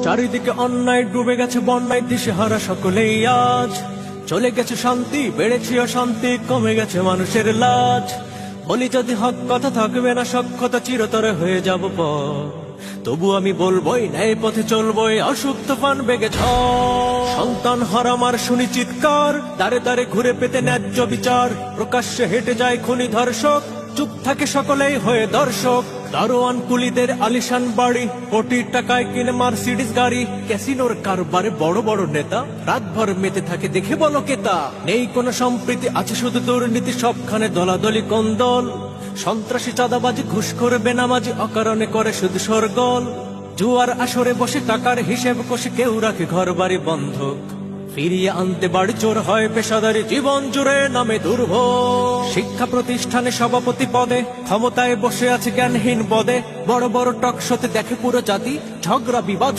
চারিদিকে অন্যায় ডুবে গেছে বন্যায়, দিশেহারা সকলেই আজ। চলে গেছে শান্তি, বেড়েছে অশান্তি, কমে গেছে মানুষের লাজ। বলি যদি হক কথা থাকবে না, সক্ষতা চিরতরে হয়ে যাব পর। তবু আমি বলবোই, ন্যায় পথে চলবোই, অসুখ তুফান বেগে ঝড়। সন্তান হারামার শুনি চিৎকার, দাঁড়ে দাঁড়ে ঘুরে পেতে ন্যায্য বিচার। প্রকাশ্যে হেঁটে যায় খুনি ধর্ষক, চুপ থাকে সকলেই হয়ে দর্শক। দারোয়ান কুলিদের আলিশান বাড়ি, কোটি টাকায় কিনে মার্সিডিজ গাড়ি। ক্যাসিনোর কারবারে বড় বড় নেতা, রাতভর মেতে থাকে দেখে বলো কেতা। নেই কোনো সম্প্রীতি, আছে শুধু দুর্নীতি, সবখানে দলাদলি কোন্দল। সন্ত্রাসী, চাঁদাবাজি, ঘুষখোর, বেনামাজি, অকারণে করে শুধু সরগোল। জুয়ার আসরে বসে টাকার হিসেব কষে কেউ রাখে ঘর বাড়ি বন্ধক। ফিরিয়ে আনতে বাড়ি চোর হয় পেশাদারি, জীবন জুড়ে নামে দুর্ভোগ। শিক্ষা প্রতিষ্ঠানে সভাপতি পদে ক্ষমতায় বসে আছে জ্ঞানহীন পদে। বড় বড় টক শোতে দেখে পুরো জাতি, ঝগড়া বিবাদ